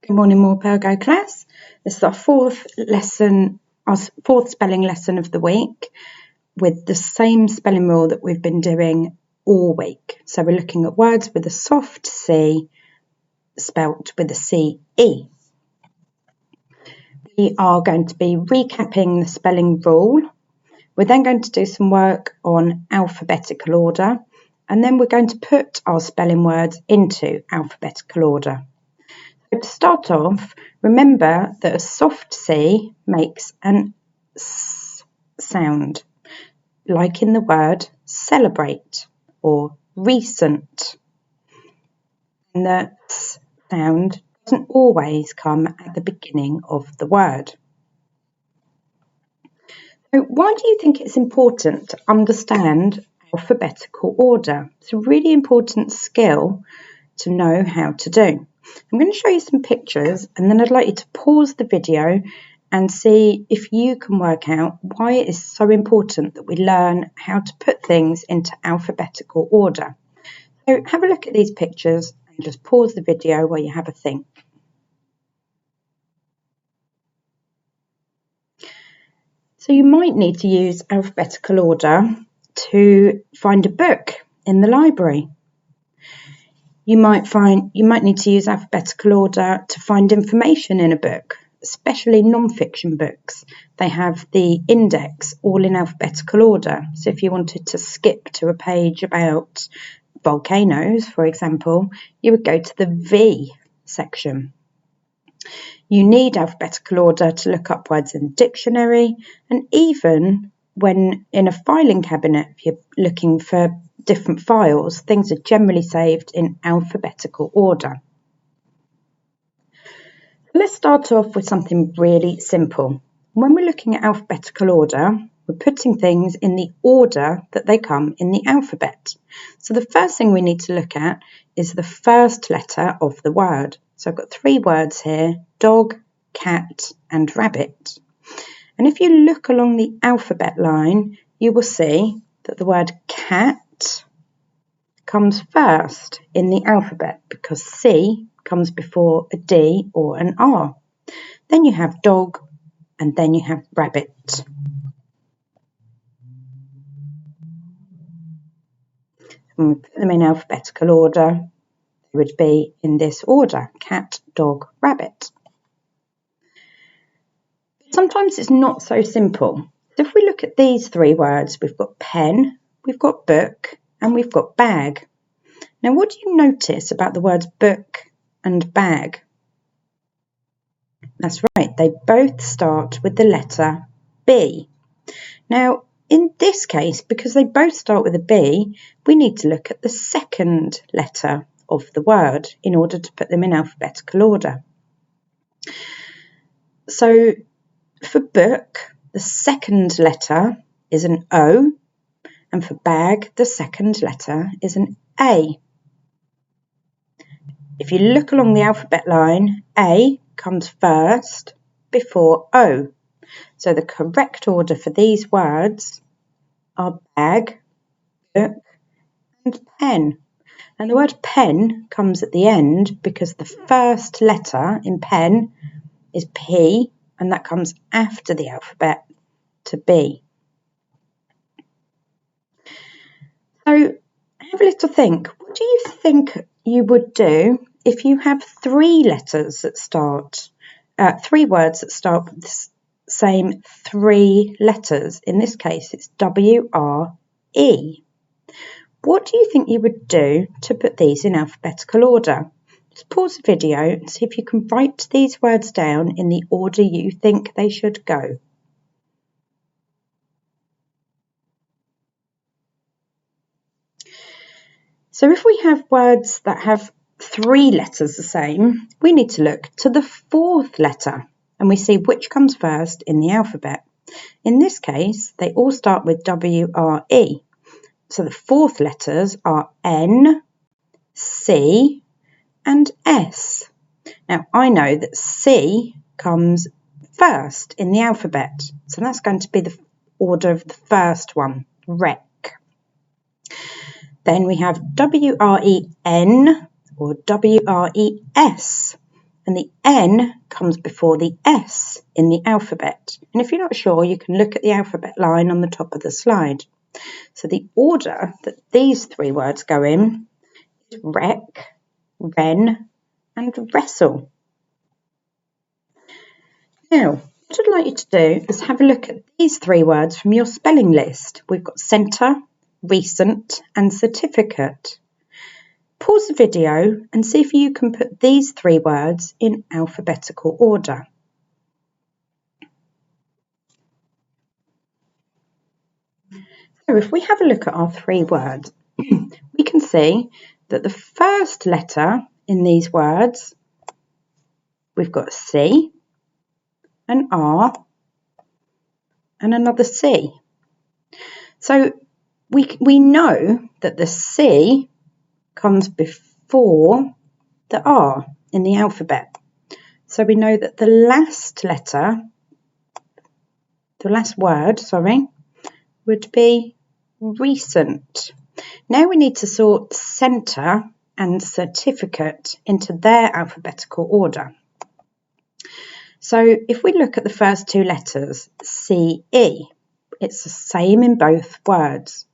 Good morning, Morpurgo class. This is our fourth spelling lesson of the week with the same spelling rule that we've been doing all week. So we're looking at words with a soft C spelt with a C-E. We are going to be recapping the spelling rule. We're then going to do some work on alphabetical order, and then we're going to put our spelling words into alphabetical order. So to start off, remember that a soft C makes an S sound, like in the word celebrate or recent. And the S sound doesn't always come at the beginning of the word. So why do you think it's important to understand alphabetical order? It's a really important skill to know how to do. I'm going to show you some pictures and then I'd like you to pause the video and see if you can work out why it is so important that we learn how to put things into alphabetical order. So have a look at these pictures and just pause the video while you have a think. So you might need to use alphabetical order to find a book in the library. You might need to use alphabetical order to find information in a book, especially non-fiction books. They have the index all in alphabetical order. So if you wanted to skip to a page about volcanoes, for example, you would go to the V section. You need alphabetical order to look up words in the dictionary, and even when in a filing cabinet, if you're looking for different files, things are generally saved in alphabetical order. Let's start off with something really simple. When we're looking at alphabetical order, we're putting things in the order that they come in the alphabet. So the first thing we need to look at is the first letter of the word. So I've got three words here: dog, cat, and rabbit. And if you look along the alphabet line, you will see that the word cat comes first in the alphabet because C comes before a D or an R. Then you have dog and then you have rabbit. When we put them in alphabetical order, they would be in this order: cat, dog, rabbit. Sometimes it's not so simple. So if we look at these three words, we've got pen, we've got book, and we've got bag. Now, what do you notice about the words book and bag? That's right, they both start with the letter B. Now, in this case, because they both start with a B, we need to look at the second letter of the word in order to put them in alphabetical order. So, for book, the second letter is an O, and for bag, the second letter is an A. If you look along the alphabet line, A comes first before O. So the correct order for these words are bag, book, and pen. And the word pen comes at the end because the first letter in pen is P, and that comes after the alphabet to B. So have a little think. What do you think you would do if you have three words that start with the same three letters? In this case, it's W-R-E. What do you think you would do to put these in alphabetical order? Just pause the video and see if you can write these words down in the order you think they should go. So if we have words that have three letters the same, we need to look to the fourth letter and we see which comes first in the alphabet. In this case, they all start with W-R-E. So the fourth letters are N, C, and S. Now, I know that C comes first in the alphabet, so that's going to be the order of the first one, rec. Then we have W-R-E-N or W-R-E-S, and the N comes before the S in the alphabet. And if you're not sure, you can look at the alphabet line on the top of the slide. So the order that these three words go in is rec, ren, and wrestle. Now, what I'd like you to do is have a look at these three words from your spelling list. We've got centre, recent, and certificate. Pause the video and see if you can put these three words in alphabetical order. So if we have a look at our three words, we can see that the first letter in these words, we've got a C, an R, and another C. So we know that the C comes before the R in the alphabet. So we know that the last word, would be recent. Now we need to sort centre and certificate into their alphabetical order. So if we look at the first two letters, CE, it's the same in both words.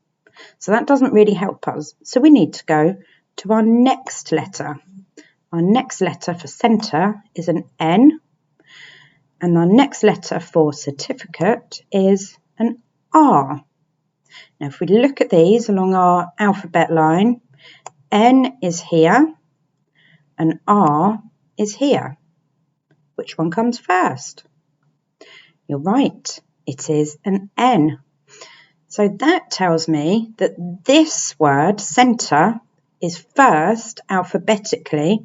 So that doesn't really help us. So we need to go to our next letter. Our next letter for centre is an N, and our next letter for certificate is an R. Now if we look at these along our alphabet line, N is here and R is here. Which one comes first? You're right, it is an N. So that tells me that this word, centre, is first alphabetically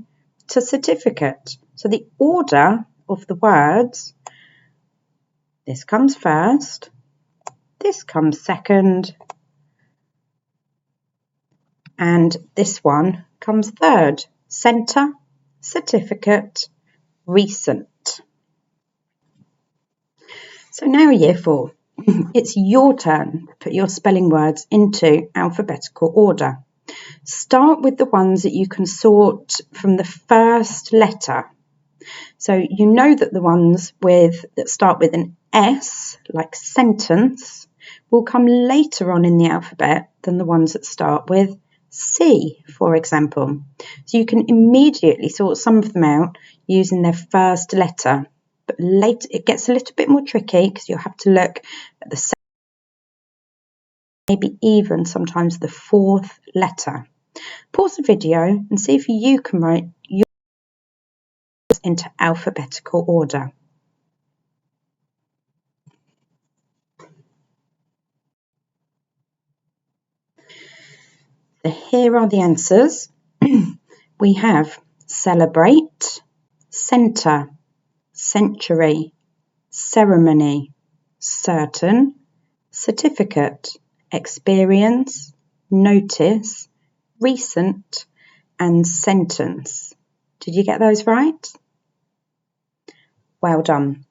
to certificate. So the order of the words, this comes first, this comes second, and this one comes third. Centre, certificate, recent. So now year 4, it's your turn to put your spelling words into alphabetical order. Start with the ones that you can sort from the first letter. So you know that the ones that start with an S, like sentence, will come later on in the alphabet than the ones that start with C, for example. So you can immediately sort some of them out using their first letter. But later it gets a little bit more tricky because you'll have to look at the second, maybe even sometimes the fourth letter. Pause the video and see if you can write yours into alphabetical order. So here are the answers. We have celebrate, centre, century, ceremony, certain, certificate, experience, notice, recent, and sentence. Did you get those right? Well done.